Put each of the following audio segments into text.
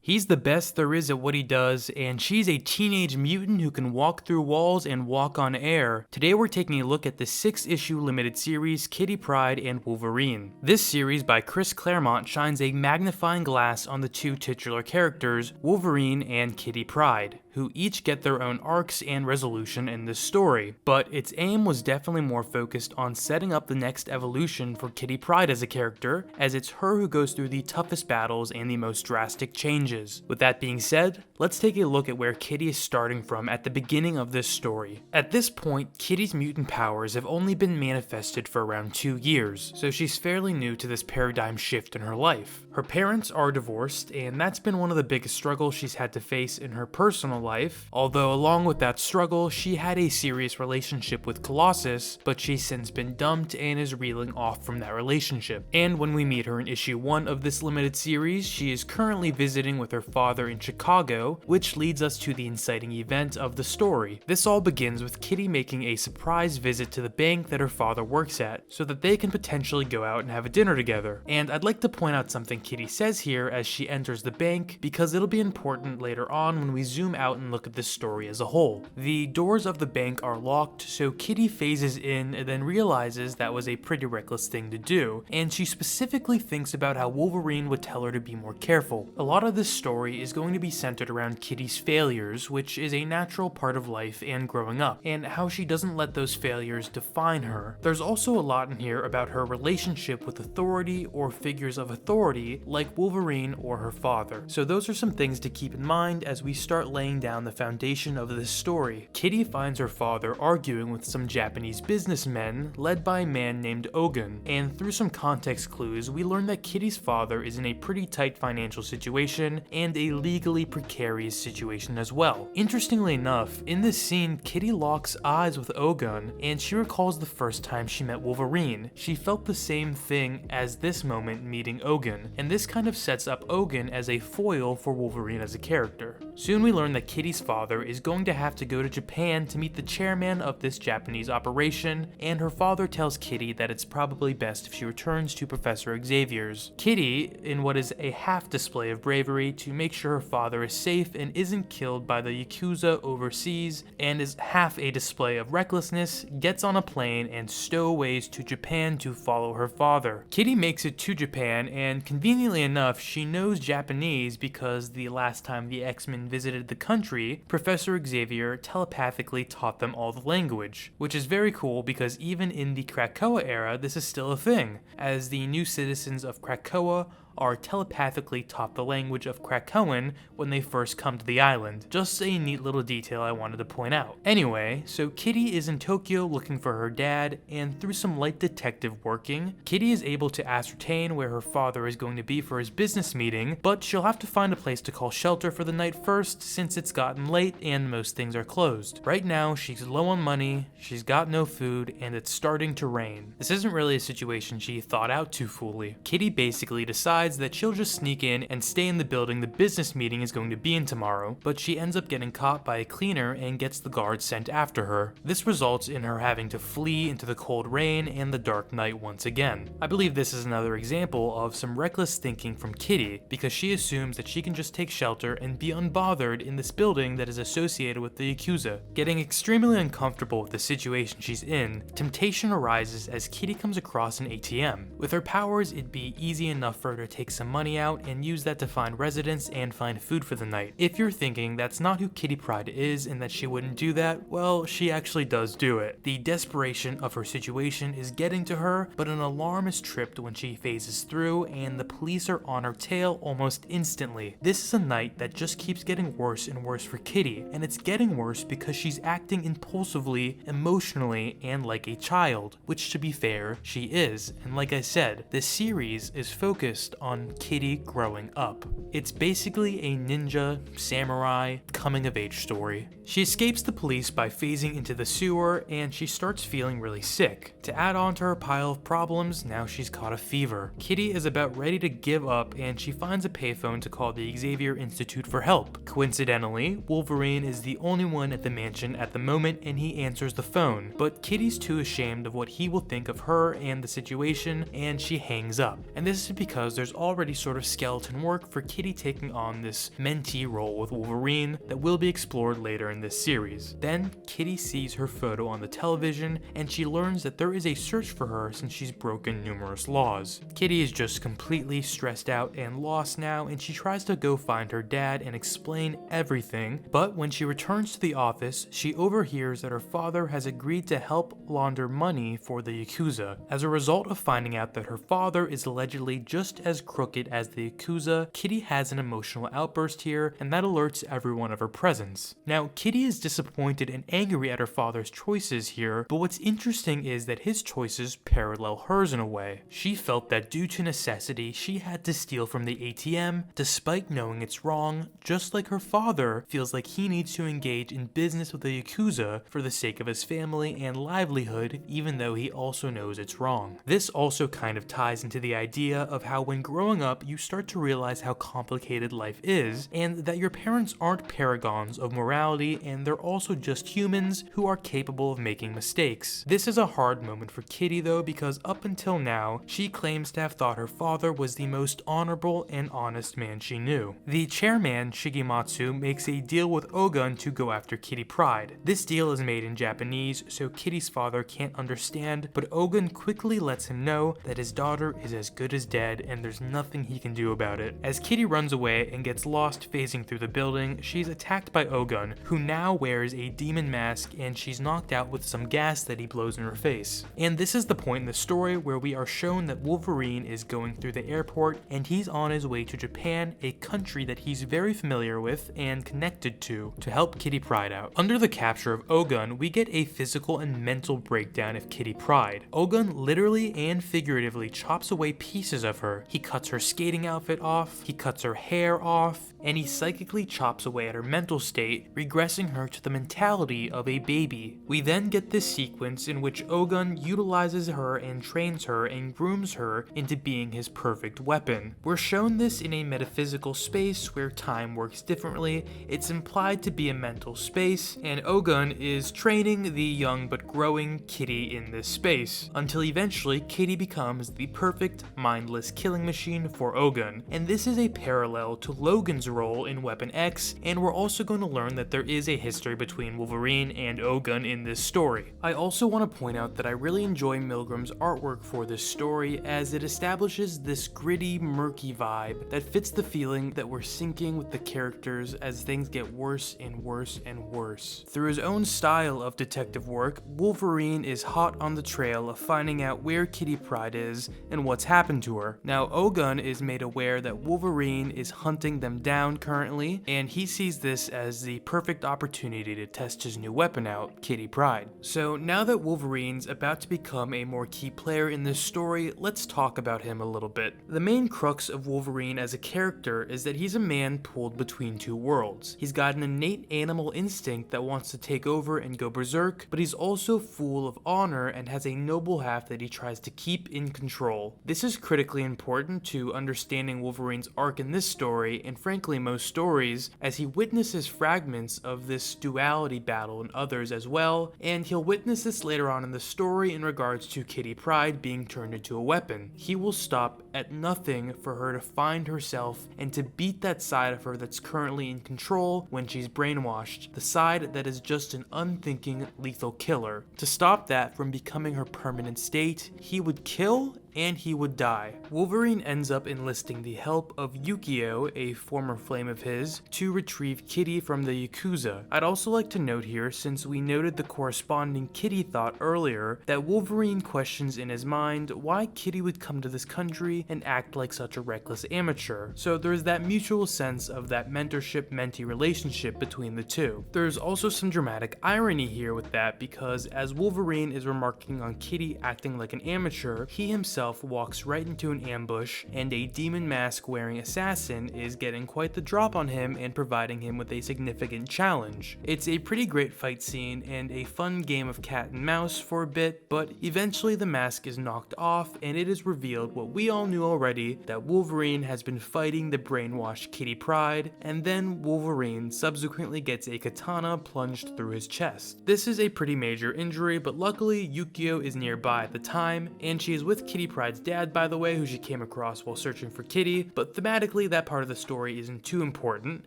He's the best there is at what he does, and she's a teenage mutant who can walk through walls and walk on air. Today we're taking a look at the 6-issue limited series Kitty Pryde and Wolverine. This series by Chris Claremont shines a magnifying glass on the two titular characters, Wolverine and Kitty Pryde, who each get their own arcs and resolution in this story, but its aim was definitely more focused on setting up the next evolution for Kitty Pryde as a character, as it's her who goes through the toughest battles and the most drastic changes. With that being said, let's take a look at where Kitty is starting from at the beginning of this story. At this point, Kitty's mutant powers have only been manifested for around 2 years, so she's fairly new to this paradigm shift in her life. Her parents are divorced, and that's been one of the biggest struggles she's had to face in her personal life, although along with that struggle, she had a serious relationship with Colossus, but she's since been dumped and is reeling off from that relationship. And when we meet her in issue 1 of this limited series, she is currently visiting with her father in Chicago, which leads us to the inciting event of the story. This all begins with Kitty making a surprise visit to the bank that her father works at, so that they can potentially go out and have a dinner together. And I'd like to point out something Kitty says here as she enters the bank, because it'll be important later on when we zoom out and look at this story as a whole. The doors of the bank are locked, so Kitty phases in and then realizes that was a pretty reckless thing to do, and she specifically thinks about how Wolverine would tell her to be more careful. A lot of this story is going to be centered around Kitty's failures, which is a natural part of life and growing up, and how she doesn't let those failures define her. There's also a lot in here about her relationship with authority or figures of authority like Wolverine or her father. So those are some things to keep in mind as we start laying down the foundation of this story. Kitty finds her father arguing with some Japanese businessmen led by a man named Ogun, and through some context clues we learn that Kitty's father is in a pretty tight financial situation and a legally precarious situation as well. Interestingly enough, in this scene, Kitty locks eyes with Ogun, and she recalls the first time she met Wolverine. She felt the same thing as this moment meeting Ogun, and this kind of sets up Ogun as a foil for Wolverine as a character. Soon we learn that Kitty's father is going to have to go to Japan to meet the chairman of this Japanese operation, and her father tells Kitty that it's probably best if she returns to Professor Xavier's. Kitty, in what is a half display of bravery to make sure her father is safe and isn't killed by the Yakuza overseas, and is half a display of recklessness, gets on a plane and stowaways to Japan to follow her father. Kitty makes it to Japan, and conveniently enough, she knows Japanese because the last time the X-Men visited the country, Professor Xavier telepathically taught them all the language, which is very cool because even in the Krakoa era, this is still a thing, as the new citizens of Krakoa are telepathically taught the language of Krakoan when they first come to the island. Just a neat little detail I wanted to point out. Anyway, so Kitty is in Tokyo looking for her dad, and through some light detective working, Kitty is able to ascertain where her father is going to be for his business meeting, but she'll have to find a place to call shelter for the night first since it's gotten late and most things are closed. Right now, she's low on money, she's got no food, and it's starting to rain. This isn't really a situation she thought out too fully. Kitty basically decides that she'll just sneak in and stay in the building the business meeting is going to be in tomorrow, but she ends up getting caught by a cleaner and gets the guards sent after her. This results in her having to flee into the cold rain and the dark night once again. I believe this is another example of some reckless thinking from Kitty, because she assumes that she can just take shelter and be unbothered in this building that is associated with the Yakuza. Getting extremely uncomfortable with the situation she's in, temptation arises as Kitty comes across an ATM. With her powers, it'd be easy enough for her to take some money out and use that to find residence and find food for the night. If you're thinking that's not who Kitty Pryde is and that she wouldn't do that, well, she actually does do it. The desperation of her situation is getting to her, but an alarm is tripped when she phases through and the police are on her tail almost instantly. This is a night that just keeps getting worse and worse for Kitty, and it's getting worse because she's acting impulsively, emotionally, and like a child, which to be fair, she is. And like I said, this series is focused on Kitty growing up. It's basically a ninja, samurai, coming of age story. She escapes the police by phasing into the sewer, and she starts feeling really sick. To add on to her pile of problems, now she's caught a fever. Kitty is about ready to give up, and she finds a payphone to call the Xavier Institute for help. Coincidentally, Wolverine is the only one at the mansion at the moment, and he answers the phone, but Kitty's too ashamed of what he will think of her and the situation, and she hangs up. And this is because there's there's already sort of skeleton work for Kitty taking on this mentee role with Wolverine that will be explored later in this series. Then, Kitty sees her photo on the television, and she learns that there is a search for her since she's broken numerous laws. Kitty is just completely stressed out and lost now, and she tries to go find her dad and explain everything, but when she returns to the office, she overhears that her father has agreed to help launder money for the Yakuza. As a result of finding out that her father is allegedly just as crooked as the Yakuza, Kitty has an emotional outburst here, and that alerts everyone of her presence. Now, Kitty is disappointed and angry at her father's choices here, but what's interesting is that his choices parallel hers in a way. She felt that due to necessity, she had to steal from the ATM, despite knowing it's wrong, just like her father feels like he needs to engage in business with the Yakuza for the sake of his family and livelihood, even though he also knows it's wrong. This also kind of ties into the idea of how when growing up, you start to realize how complicated life is, and that your parents aren't paragons of morality, and they're also just humans who are capable of making mistakes. This is a hard moment for Kitty though, because up until now, she claims to have thought her father was the most honorable and honest man she knew. The chairman, Shigematsu, makes a deal with Ogun to go after Kitty Pryde. This deal is made in Japanese, so Kitty's father can't understand, but Ogun quickly lets him know that his daughter is as good as dead and there's nothing he can do about it. As Kitty runs away and gets lost phasing through the building, she's attacked by Ogun, who now wears a demon mask, and she's knocked out with some gas that he blows in her face. And this is the point in the story where we are shown that Wolverine is going through the airport and he's on his way to Japan, a country that he's very familiar with and connected to help Kitty Pryde out. Under the capture of Ogun, we get a physical and mental breakdown of Kitty Pryde. Ogun literally and figuratively chops away pieces of her. He cuts her skating outfit off, he cuts her hair off, and he psychically chops away at her mental state, regressing her to the mentality of a baby. We then get this sequence in which Ogun utilizes her and trains her and grooms her into being his perfect weapon. We're shown this in a metaphysical space where time works differently. It's implied to be a mental space, and Ogun is training the young but growing Kitty in this space, until eventually Kitty becomes the perfect mindless killing machine for Ogun. And this is a parallel to Logan's role in Weapon X, and we're also going to learn that there is a history between Wolverine and Ogun in this story. I also want to point out that I really enjoy Milgram's artwork for this story, as it establishes this gritty, murky vibe that fits the feeling that we're sinking with the characters as things get worse and worse and worse. Through his own style of detective work, Wolverine is hot on the trail of finding out where Kitty Pryde is and what's happened to her. Now, Ogun is made aware that Wolverine is hunting them down currently, and he sees this as the perfect opportunity to test his new weapon out, Kitty Pryde. So now that Wolverine's about to become a more key player in this story, let's talk about him a little bit. The main crux of Wolverine as a character is that he's a man pulled between two worlds. He's got an innate animal instinct that wants to take over and go berserk, but he's also full of honor and has a noble half that he tries to keep in control. This is critically important to understanding Wolverine's arc in this story, and frankly most stories, as he witnesses fragments of this duality battle in others as well, and he'll witness this later on in the story in regards to Kitty Pryde being turned into a weapon. He will stop at nothing for her to find herself and to beat that side of her that's currently in control when she's brainwashed, the side that is just an unthinking lethal killer. To stop that from becoming her permanent state, he would kill and he would die. Wolverine ends up enlisting the help of Yukio, a former flame of his, to retrieve Kitty from the Yakuza. I'd also like to note here, since we noted the corresponding Kitty thought earlier, that Wolverine questions in his mind why Kitty would come to this country and act like such a reckless amateur. So there's that mutual sense of that mentorship-mentee relationship between the two. There's also some dramatic irony here with that, because as Wolverine is remarking on Kitty acting like an amateur, he himself walks right into an ambush, and a demon mask wearing assassin is getting quite the drop on him and providing him with a significant challenge. It's a pretty great fight scene and a fun game of cat and mouse for a bit, but eventually the mask is knocked off and it is revealed what we all knew already, that Wolverine has been fighting the brainwashed Kitty Pryde, and then Wolverine subsequently gets a katana plunged through his chest. This is a pretty major injury, but luckily Yukio is nearby at the time, and she is with Kitty Pryde's dad, by the way, who she came across while searching for Kitty, but thematically that part of the story isn't too important.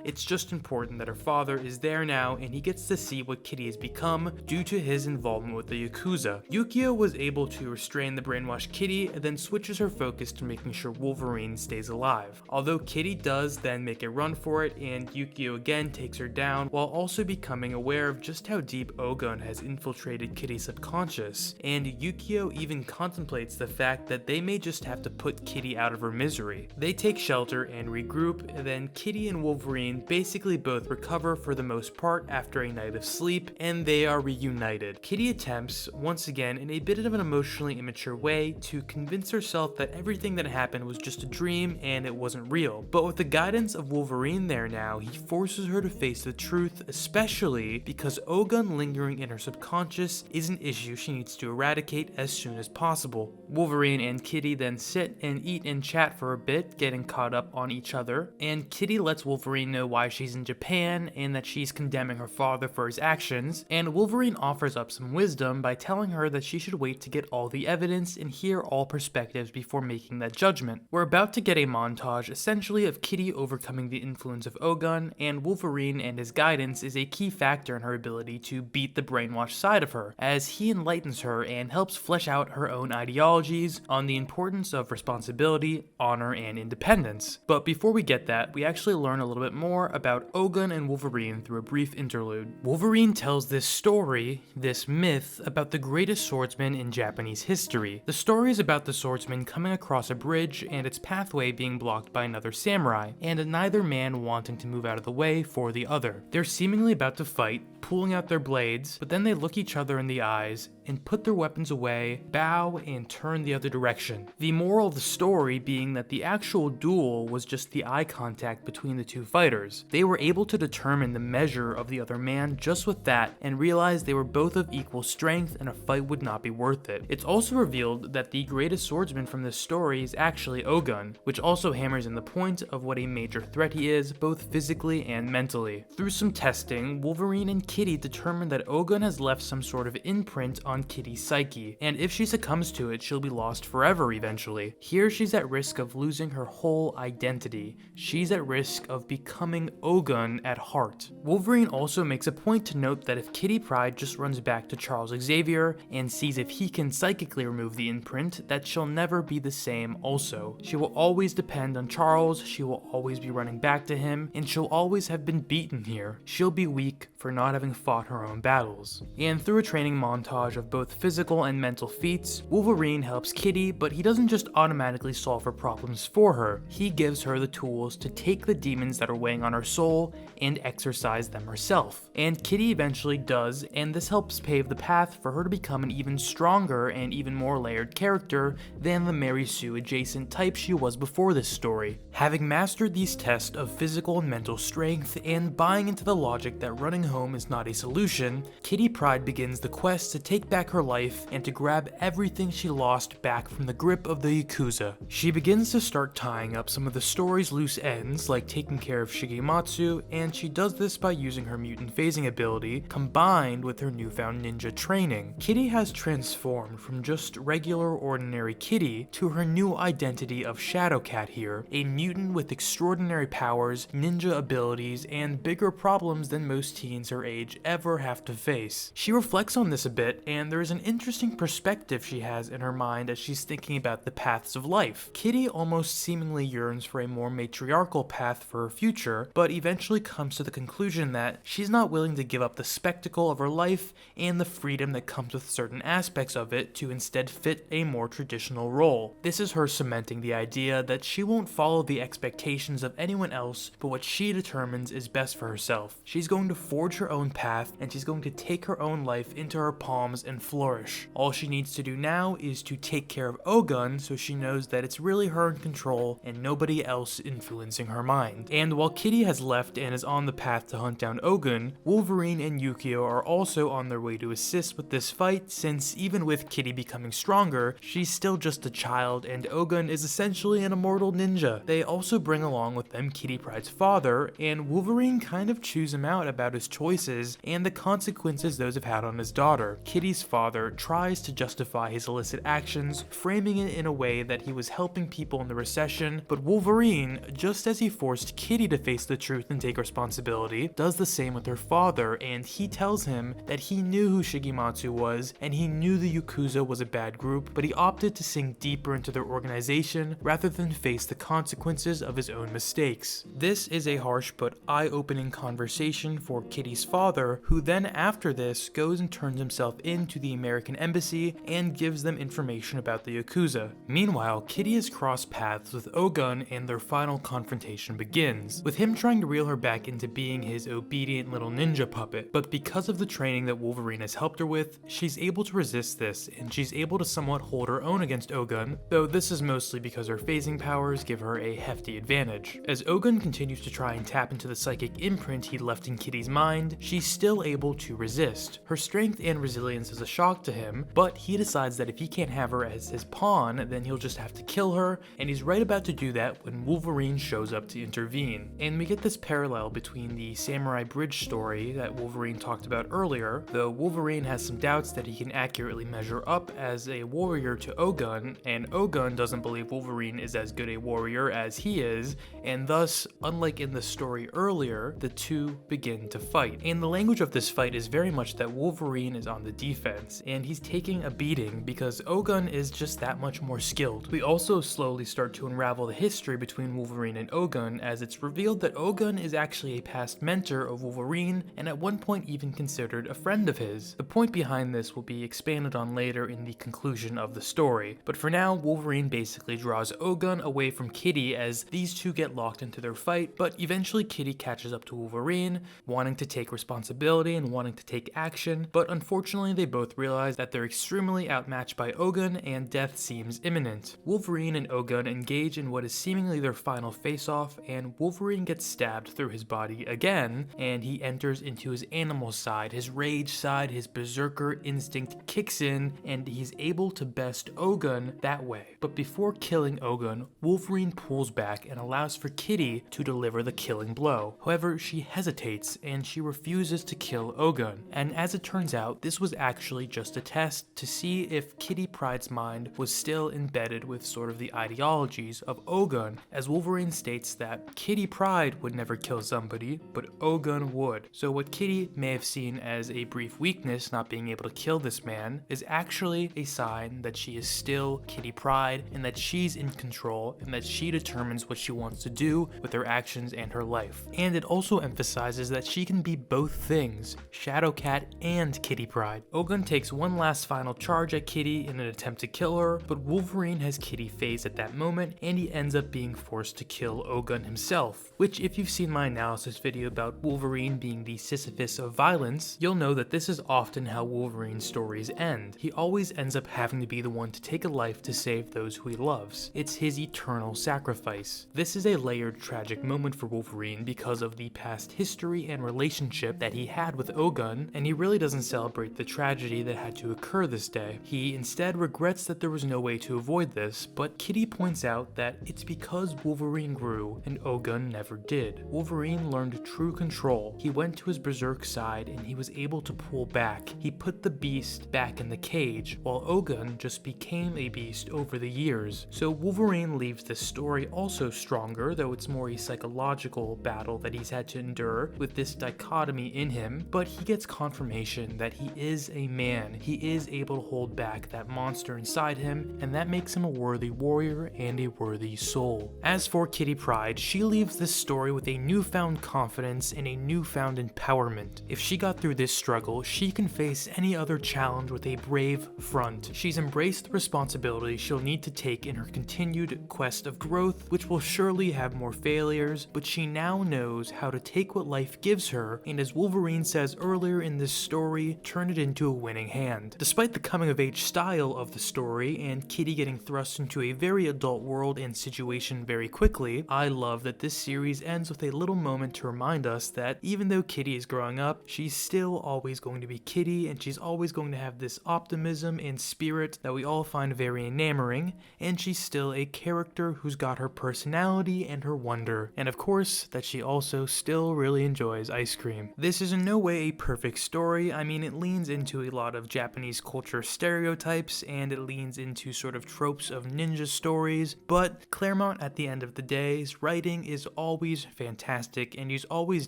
It's just important that her father is there now and he gets to see what Kitty has become due to his involvement with the Yakuza. Yukio was able to restrain the brainwashed Kitty and then switches her focus to making sure Wolverine stays alive. Although Kitty does then make a run for it, and Yukio again takes her down while also becoming aware of just how deep Ogun has infiltrated Kitty's subconscious, and Yukio even contemplates the fact that they may just have to put Kitty out of her misery. They take shelter and regroup, and then Kitty and Wolverine basically both recover for the most part after a night of sleep, and they are reunited. Kitty attempts, once again in a bit of an emotionally immature way, to convince herself that everything that happened was just a dream and it wasn't real. But with the guidance of Wolverine there now, he forces her to face the truth, especially because Ogun lingering in her subconscious is an issue she needs to eradicate as soon as possible. Wolverine and Kitty then sit and eat and chat for a bit, getting caught up on each other, and Kitty lets Wolverine know why she's in Japan and that she's condemning her father for his actions, and Wolverine offers up some wisdom by telling her that she should wait to get all the evidence and hear all perspectives before making that judgment. We're about to get a montage essentially of Kitty overcoming the influence of Ogun, and Wolverine and his guidance is a key factor in her ability to beat the brainwashed side of her, as he enlightens her and helps flesh out her own ideologies on the importance of responsibility, honor, and independence. But before we get that, we actually learn a little bit more about Ogun and Wolverine through a brief interlude. Wolverine tells this story, this myth, about the greatest swordsman in Japanese history. The story is about the swordsman coming across a bridge and its pathway being blocked by another samurai, and neither man wanting to move out of the way for the other. They're seemingly about to fight, pulling out their blades, but then they look each other in the eyes and put their weapons away, bow, and turn the other direction. The moral of the story being that the actual duel was just the eye contact between the two fighters. They were able to determine the measure of the other man just with that and realized they were both of equal strength and a fight would not be worth it. It's also revealed that the greatest swordsman from this story is actually Ogun, which also hammers in the point of what a major threat he is, both physically and mentally. Through some testing, Wolverine and Kitty determined that Ogun has left some sort of imprint on Kitty's psyche, and if she succumbs to it, she'll be lost forever eventually. Here she's at risk of losing her whole identity. She's at risk of becoming Ogun at heart. Wolverine also makes a point to note that if Kitty Pryde just runs back to Charles Xavier and sees if he can psychically remove the imprint, that she'll never be the same also. She will always depend on Charles, she will always be running back to him, and she'll always have been beaten here. She'll be weak for not having fought her own battles. And through a training montage of both physical and mental feats, Wolverine helps Kitty, but he doesn't just automatically solve her problems for her. He gives her the tools to take the demons that are weighing on her soul and exorcise them herself. And Kitty eventually does, and this helps pave the path for her to become an even stronger and even more layered character than the Mary Sue adjacent type she was before this story. Having mastered these tests of physical and mental strength and buying into the logic that running home is not a solution, Kitty Pryde begins the quest to take back her life and to grab everything she lost back from the grip of the Yakuza. She begins to start tying up some of the story's loose ends, like taking care of Shigematsu, and she does this by using her mutant phasing ability combined with her newfound ninja training. Kitty has transformed from just regular ordinary Kitty to her new identity of Shadowcat here, a mutant with extraordinary powers, ninja abilities, and bigger problems than most teens her age ever have to face. She reflects on this a bit, and there is an interesting perspective she has in her mind as she's thinking about the paths of life. Kitty almost seemingly yearns for a more matriarchal path for her future, but eventually comes to the conclusion that she's not willing to give up the spectacle of her life and the freedom that comes with certain aspects of it to instead fit a more traditional role. This is her cementing the idea that she won't follow the expectations of anyone else, but what she determines is best for herself. She's going to forge her own path, and she's going to take her own life into her palms and flourish. All she needs to do now is to take care of Ogun so she knows that it's really her in control and nobody else influencing her mind. And while Kitty has left and is on the path to hunt down Ogun, Wolverine and Yukio are also on their way to assist with this fight, since even with Kitty becoming stronger, she's still just a child and Ogun is essentially an immortal ninja. They also bring along with them Kitty Pryde's father, and Wolverine kind of chews him out about his choices and the consequences those have had on his daughter. Kitty's Kitty's father tries to justify his illicit actions, framing it in a way that he was helping people in the recession, but Wolverine, just as he forced Kitty to face the truth and take responsibility, does the same with her father, and he tells him that he knew who Shigematsu was, and he knew the Yakuza was a bad group, but he opted to sink deeper into their organization rather than face the consequences of his own mistakes. This is a harsh but eye-opening conversation for Kitty's father, who then after this goes and turns himself into the American embassy and gives them information about the Yakuza. Meanwhile, Kitty has crossed paths with Ogun and their final confrontation begins, with him trying to reel her back into being his obedient little ninja puppet, but because of the training that Wolverine has helped her with, she's able to resist this and she's able to somewhat hold her own against Ogun, though this is mostly because her phasing powers give her a hefty advantage. As Ogun continues to try and tap into the psychic imprint he left in Kitty's mind, she's still able to resist. Her strength and resilience is a shock to him, but he decides that if he can't have her as his pawn, then he'll just have to kill her, and he's right about to do that when Wolverine shows up to intervene. And we get this parallel between the Samurai Bridge story that Wolverine talked about earlier, though Wolverine has some doubts that he can accurately measure up as a warrior to Ogun, and Ogun doesn't believe Wolverine is as good a warrior as he is, and thus, unlike in the story earlier, the two begin to fight. And the language of this fight is very much that Wolverine is on the defense, and he's taking a beating because Ogun is just that much more skilled. We also slowly start to unravel the history between Wolverine and Ogun, as it's revealed that Ogun is actually a past mentor of Wolverine, and at one point even considered a friend of his. The point behind this will be expanded on later in the conclusion of the story, but for now, Wolverine basically draws Ogun away from Kitty as these two get locked into their fight, but eventually Kitty catches up to Wolverine, wanting to take responsibility and wanting to take action, but unfortunately they both realize that they're extremely outmatched by Ogun and death seems imminent. Wolverine and Ogun engage in what is seemingly their final face-off, and Wolverine gets stabbed through his body again, and he enters into his animal side, his rage side, his berserker instinct kicks in, and he's able to best Ogun that way. But before killing Ogun, Wolverine pulls back and allows for Kitty to deliver the killing blow. However, she hesitates and she refuses to kill Ogun, and as it turns out, this was actually just a test to see if Kitty Pryde's mind was still embedded with sort of the ideologies of Ogun, as Wolverine states that Kitty Pryde would never kill somebody, but Ogun would. So what Kitty may have seen as a brief weakness, not being able to kill this man, is actually a sign that she is still Kitty Pryde and that she's in control and that she determines what she wants to do with her actions and her life. And it also emphasizes that she can be both things, Shadowcat and Kitty Pryde. Ogun takes one last final charge at Kitty in an attempt to kill her, but Wolverine has Kitty phased at that moment and he ends up being forced to kill Ogun himself, which if you've seen my analysis video about Wolverine being the Sisyphus of violence, you'll know that this is often how Wolverine's stories end. He always ends up having to be the one to take a life to save those who he loves. It's his eternal sacrifice. This is a layered tragic moment for Wolverine because of the past history and relationship that he had with Ogun, and he really doesn't celebrate the tragedy that had to occur this day. He instead regrets that there was no way to avoid this, but Kitty points out that it's because Wolverine grew and Ogun never did. Wolverine learned true control. He went to his berserk side and he was able to pull back. He put the beast back in the cage, while Ogun just became a beast over the years. So Wolverine leaves this story also stronger, though it's more a psychological battle that he's had to endure with this dichotomy in him, but he gets confirmation that he is a man. He is able to hold back that monster inside him, and that makes him a worthy warrior and a worthy soul. As for Kitty Pryde, she leaves this story with a newfound confidence and a newfound empowerment. If she got through this struggle, she can face any other challenge with a brave front. She's embraced the responsibility she'll need to take in her continued quest of growth, which will surely have more failures, but she now knows how to take what life gives her, and as Wolverine says earlier in this story, turn it into a winning hand. Despite the coming-of-age style of the story, and Kitty getting thrust into a very adult world and situation very quickly, I love that this series ends with a little moment to remind us that even though Kitty is growing up, she's still always going to be Kitty, and she's always going to have this optimism and spirit that we all find very enamoring, and she's still a character who's got her personality and her wonder, and of course, that she also still really enjoys ice cream. This is in no way a perfect story. I mean, it leans into a a lot of Japanese culture stereotypes, and it leans into sort of tropes of ninja stories, but Claremont, at the end of the day's writing, is always fantastic, and he's always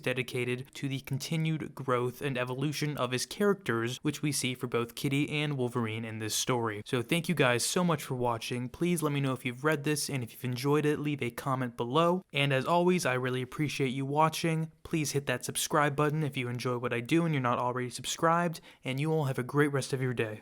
dedicated to the continued growth and evolution of his characters, which we see for both Kitty and Wolverine in this story. So thank you guys so much for watching. Please let me know if you've read this, and if you've enjoyed it, leave a comment below. And as always, I really appreciate you watching. Please hit that subscribe button if you enjoy what I do and you're not already subscribed, and you all have a great rest of your day.